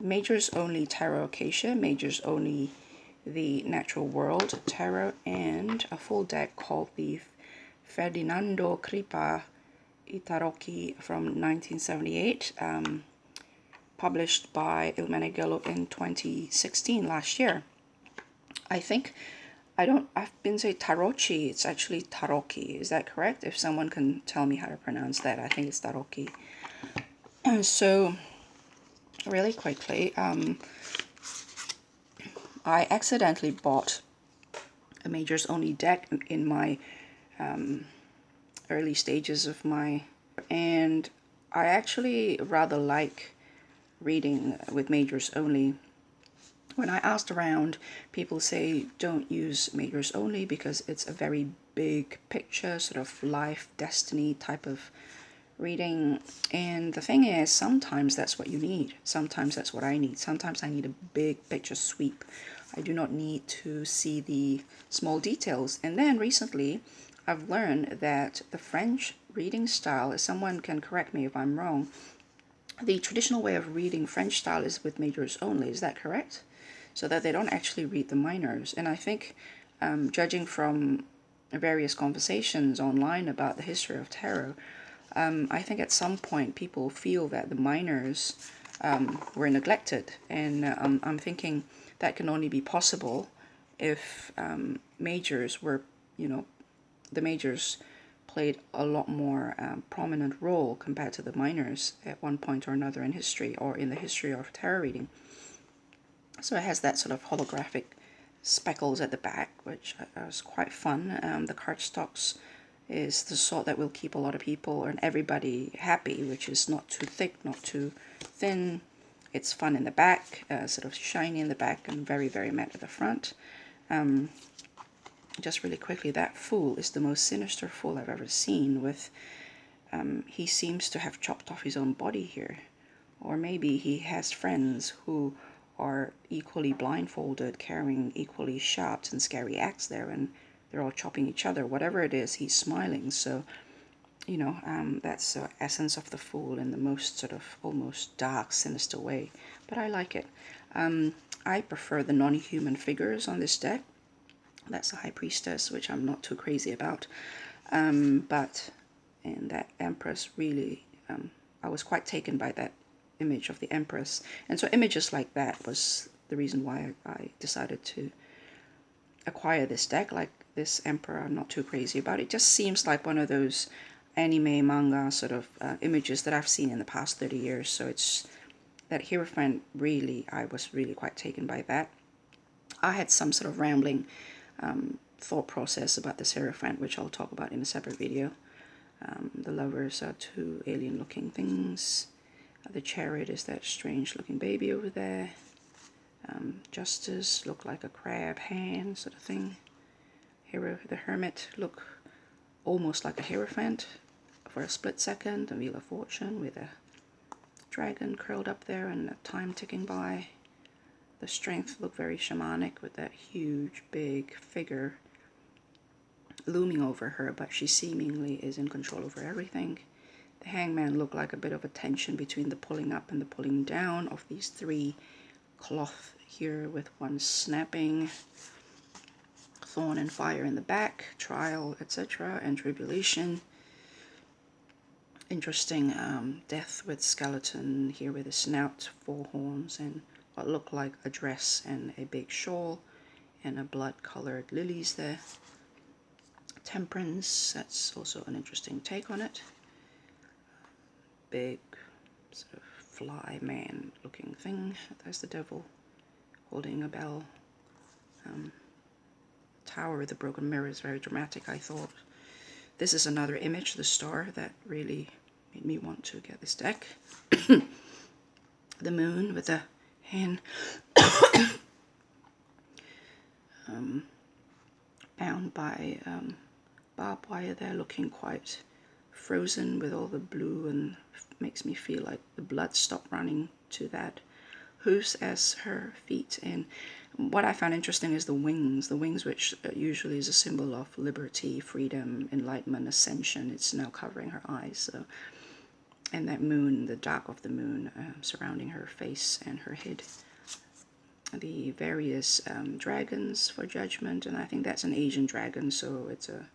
Majors Only Tarot Acacia, Majors Only the Natural World Tarot, and a full deck called the Ferdinando Crippa Tarocchi from 1978, published by Meneghello in 2016, last year. I've been saying Tarocchi, it's actually Tarocchi, is that correct? If someone can tell me how to pronounce that, I think it's Tarocchi. So, really quickly, I accidentally bought a Majors Only deck in my early stages of my, and I actually rather like reading with Majors Only. When I asked around, people say don't use Majors Only because it's a very big picture, sort of life, destiny type of reading. And the thing is, sometimes that's what you need. Sometimes that's what I need. Sometimes I need a big picture sweep. I do not need to see the small details. And then recently, I've learned that the French reading style, if someone can correct me if I'm wrong, the traditional way of reading French style is with Majors Only. Is that correct? So that they don't actually read the minors. And I think, judging from various conversations online about the history of tarot, I think at some point people feel that the minors were neglected. And I'm thinking that can only be possible if majors were, the majors played a lot more prominent role compared to the minors at one point or another in history, or in the history of tarot reading. So it has that sort of holographic speckles at the back, which is quite fun. The cardstocks is the sort that will keep a lot of people and everybody happy, which is not too thick, not too thin. It's fun in the back, sort of shiny in the back, and very, very matte at the front. Just really quickly, that fool is the most sinister fool I've ever seen. With he seems to have chopped off his own body here, or maybe he has friends who are equally blindfolded, carrying equally sharp and scary axe there, and they're all chopping each other. Whatever it is, he's smiling. So, that's the essence of the fool in the most sort of almost dark, sinister way. But I like it. I prefer the non-human figures on this deck. That's a High Priestess, which I'm not too crazy about. But and that Empress really, I was quite taken by that image of the Empress. And so images like that was the reason why I decided to acquire this deck. Like this Emperor, I'm not too crazy about. It just seems like one of those anime, manga sort of images that I've seen in the past 30 years. So it's that Hierophant, really, I was really quite taken by that. I had some sort of rambling thought process about this Hierophant, which I'll talk about in a separate video. The lovers are two alien looking things. The Chariot is that strange looking baby over there. Justice look like a crab hand sort of thing. The Hermit look almost like a Hierophant for a split second. The Wheel of Fortune with a dragon curled up there and a time ticking by. The Strength look very shamanic with that huge big figure looming over her, but she seemingly is in control over everything. The Hangman looked like a bit of a tension between the pulling up and the pulling down of these three cloth here, with one snapping. Thorn and Fire in the back, Trial, etc., and Tribulation. Interesting Death with skeleton here with a snout, 4 horns, and what looked like a dress and a big shawl, and a blood-colored lilies there. Temperance, that's also an interesting take on it. Big sort of fly man looking thing. There's the devil holding a bell. Tower with the broken mirror is very dramatic, I thought. This is another image, the star, that really made me want to get this deck. The moon with the hand bound by barbed wire there, looking quite frozen with all the blue, and makes me feel like the blood stopped running to that. Hooves as her feet. And what I found interesting is the wings, which usually is a symbol of liberty, freedom, enlightenment, ascension. It's now covering her eyes. So and that moon, the dark of the moon surrounding her face and her head. The various dragons for judgment, and I think that's an Asian dragon, so it's a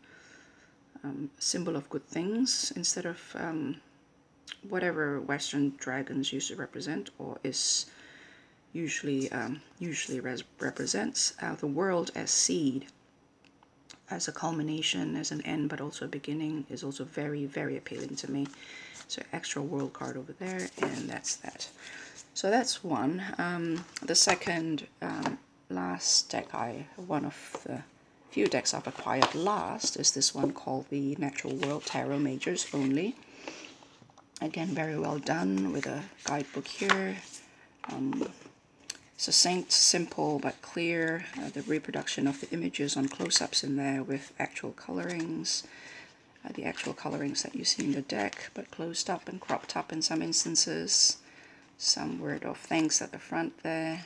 symbol of good things instead of whatever Western dragons used to represent, or is usually represents the world as seed, as a culmination, as an end, but also a beginning, is also very, very appealing to me. So extra world card over there, and that's that. So that's one. The second last deck, one of the few decks I've acquired last, is this one called the Natural World Tarot Majors Only. Again, very well done with a guidebook here. Succinct, simple, but clear. The reproduction of the images on close-ups in there with actual colorings. The actual colorings that you see in the deck, but closed up and cropped up in some instances. Some word of thanks at the front there.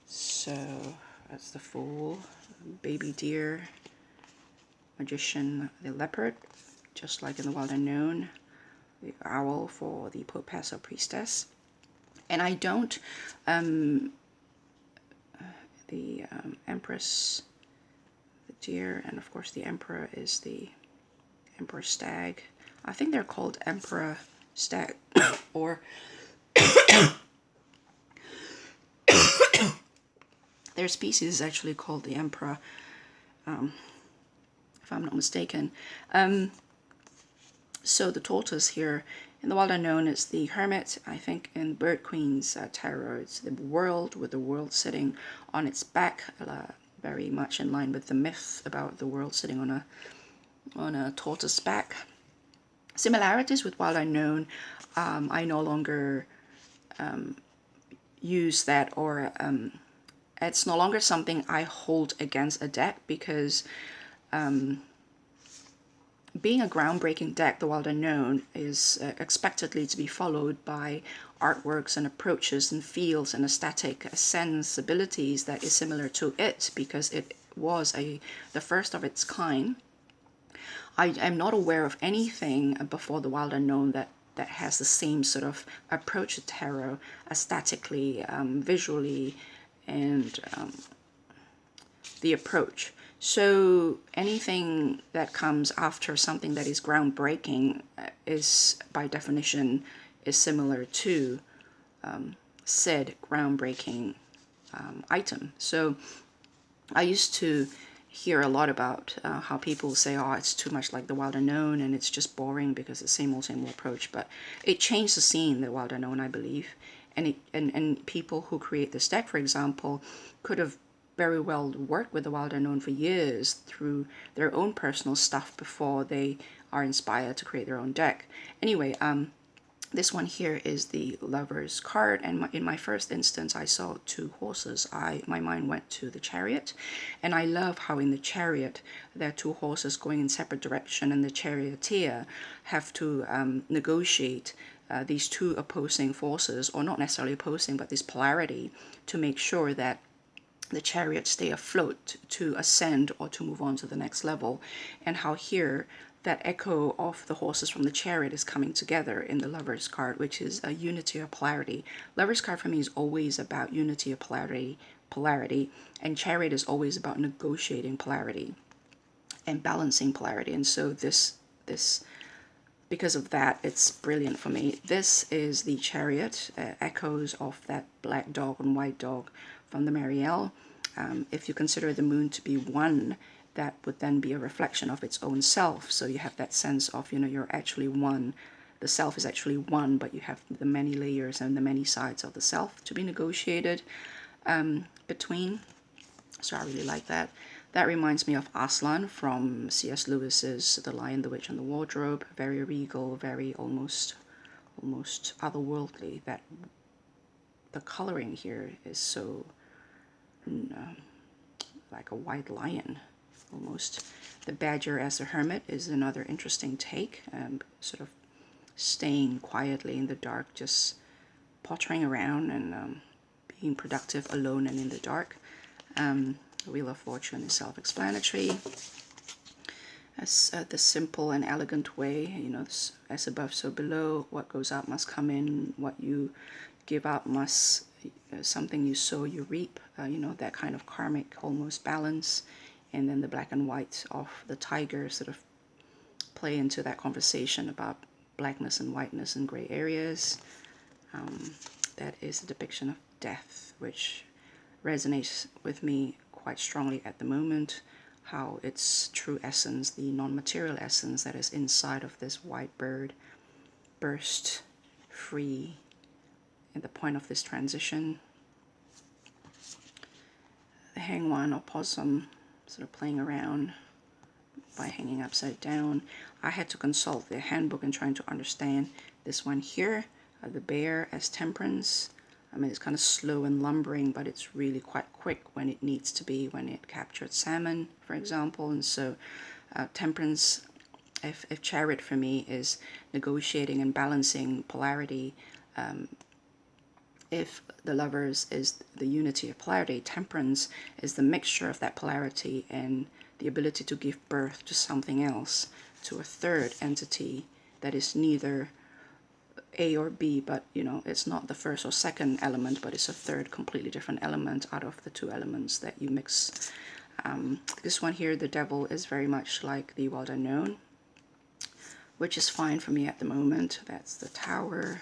So that's the Fool, Baby Deer, Magician, the Leopard, just like in the Wild Unknown, the Owl for the Popess or Priestess. And I don't, the Empress, the Deer, and of course the Emperor is the Emperor Stag. I think they're called Emperor Stag, or their species is actually called the Emperor, if I'm not mistaken. So the tortoise here in the Wild Unknown is the Hermit. I think in Bird Queen's tarot, it's the world, with the world sitting on its back, very much in line with the myth about the world sitting on a tortoise back. Similarities with Wild Unknown, I no longer use that, or it's no longer something I hold against a deck, because being a groundbreaking deck, the Wild Unknown is expectedly to be followed by artworks and approaches and feels and aesthetic sensibilities that is similar to it, because it was the first of its kind. I am not aware of anything before the Wild Unknown that has the same sort of approach to tarot, aesthetically, visually, and the approach. So anything that comes after something that is groundbreaking is, by definition, is similar to said groundbreaking item. So I used to hear a lot about how people say, oh, it's too much like the Wild Unknown and it's just boring because it's the same old approach. But it changed the scene, the Wild Unknown, I believe. And people who create this deck, for example, could have very well worked with the Wild Unknown for years through their own personal stuff before they are inspired to create their own deck. Anyway, this one here is the Lover's card, and in my first instance I saw two horses. My mind went to the Chariot, and I love how in the Chariot there are two horses going in separate direction, and the charioteer have to negotiate these two opposing forces, or not necessarily opposing, but this polarity, to make sure that the chariot stay afloat to ascend or to move on to the next level. And how here that echo of the horses from the chariot is coming together in the Lover's card, which is a unity or polarity. Lover's card for me is always about unity or polarity, and chariot is always about negotiating polarity and balancing polarity. And so this because of that, it's brilliant for me. This is the Chariot, echoes of that black dog and white dog from the Meneghello. If you consider the moon to be one, that would then be a reflection of its own self. So you have that sense of, you're actually one. The self is actually one, but you have the many layers and the many sides of the self to be negotiated between. So I really like that. That reminds me of Aslan from C.S. Lewis's The Lion, the Witch, and the Wardrobe. Very regal, very almost otherworldly. That the coloring here is so like a white lion, almost. The Badger as a hermit is another interesting take, sort of staying quietly in the dark, just pottering around and being productive alone and in the dark. Wheel of Fortune is self-explanatory. as the simple and elegant way, you know, as above so below, what goes out must come in, what you give out must, something you sow you reap, you know, that kind of karmic almost balance. And then the black and white of the tiger sort of play into that conversation about blackness and whiteness and gray areas. That is a depiction of death, which resonates with me quite strongly at the moment, how its true essence, the non-material essence that is inside of this white bird, burst free at the point of this transition. The hangman or possum sort of playing around by hanging upside down. I had to consult the handbook and trying to understand this one here, the bear as temperance. I mean, it's kind of slow and lumbering, but it's really quite quick when it needs to be, when it captured salmon, for example. And so temperance, if chariot for me is negotiating and balancing polarity, if the lovers is the unity of polarity, temperance is the mixture of that polarity and the ability to give birth to something else, to a third entity that is neither A or B, but you know, it's not the first or second element, but it's a third completely different element out of the two elements that you mix. This one here, the devil, is very much like the world unknown, which is fine for me at the moment. That's the tower.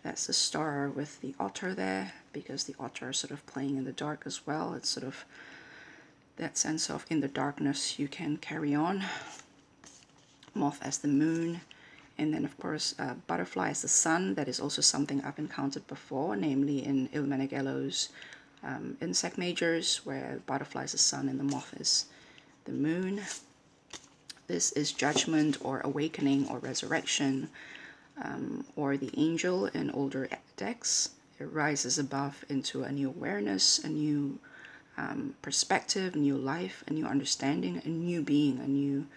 That's the star with the otter there, because the otter is sort of playing in the dark as well. It's sort of that sense of in the darkness you can carry on. Moth as the moon. And then, of course, butterfly as the sun. That is also something I've encountered before, namely in Il Meneghello's insect majors, where butterfly is the sun and the moth is the moon. This is judgment or awakening or resurrection, or the angel in older decks. It rises above into a new awareness, a new perspective, new life, a new understanding, a new being, a new...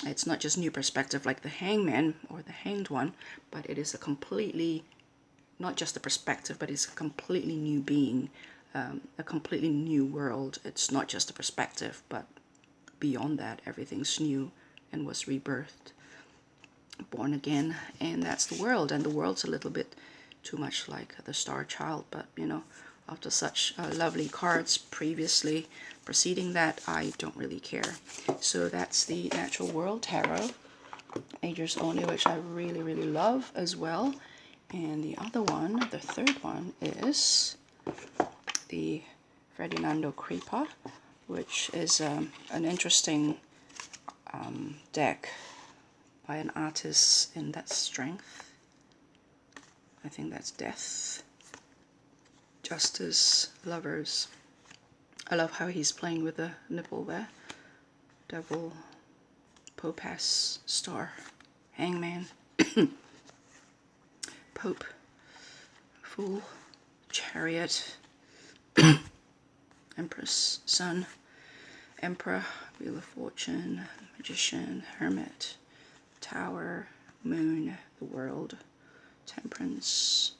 It's not just new perspective like the hangman or the hanged one, but it is a completely, not just a perspective, but it's a completely new being, a completely new world. It's not just a perspective, but beyond that, everything's new and was rebirthed, born again, and that's the world. And the world's a little bit too much like the Star Child, but you know, after such lovely cards previously preceding that, I don't really care. So that's the Natural World Tarot, majors only, which I really, really love as well. And the other one, the third one, is the Ferdinando Crippa, which is an interesting deck by an artist in that strength. I think that's death, justice, lovers. I love how he's playing with the nipple there. Devil, Popas, Star, Hangman, Pope, Fool, Chariot, Empress, Sun, Emperor, Wheel of Fortune, Magician, Hermit, Tower, Moon, the World, Temperance.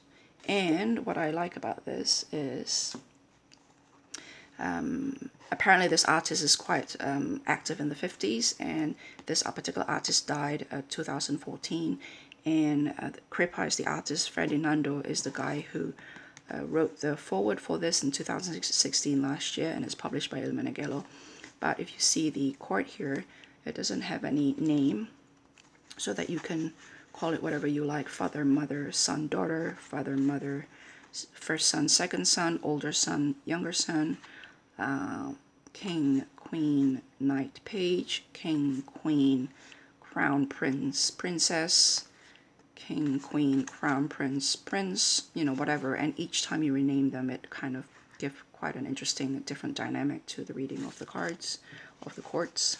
And what I like about this is apparently this artist is quite active in the 50s, and this particular artist died 2014, and Crippa is the artist, Ferdinando is the guy who wrote the foreword for this in 2016 last year, and it's published by Il Meneghello. But if you see the court here, it doesn't have any name, so that you can call it whatever you like: father, mother, son, daughter, father, mother, first son, second son, older son, younger son, king, queen, knight, page, king, queen, crown, prince, princess, king, queen, crown, prince, prince, you know, whatever. And each time you rename them, it kind of gives quite an interesting, different dynamic to the reading of the cards, of the courts.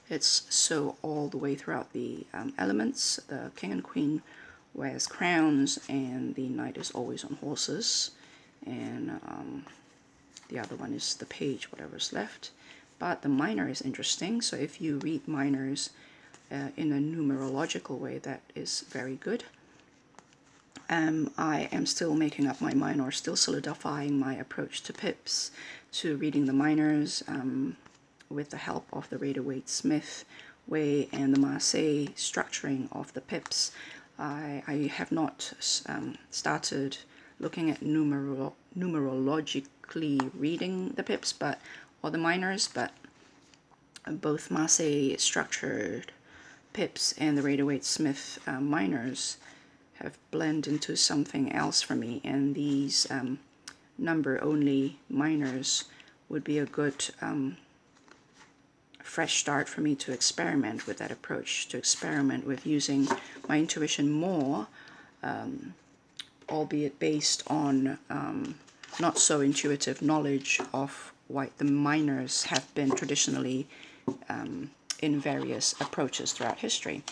It's so all the way throughout the elements. The king and queen wears crowns, and the knight is always on horses, and the other one is the page, whatever's left. But the minor is interesting, so if you read minors in a numerological way, that is very good. I am still making up my mind, or still solidifying my approach to pips, to reading the minors. with the help of the Rider-Waite-Smith way and the Marseille structuring of the pips. I have not started looking at numerologically reading the pips, or the minors, but both Marseille structured pips and the Rider-Waite-Smith minors have blended into something else for me, and these number-only minors would be a good fresh start for me to experiment with that approach, to experiment with using my intuition more, albeit based on not so intuitive knowledge of what the minors have been traditionally in various approaches throughout history.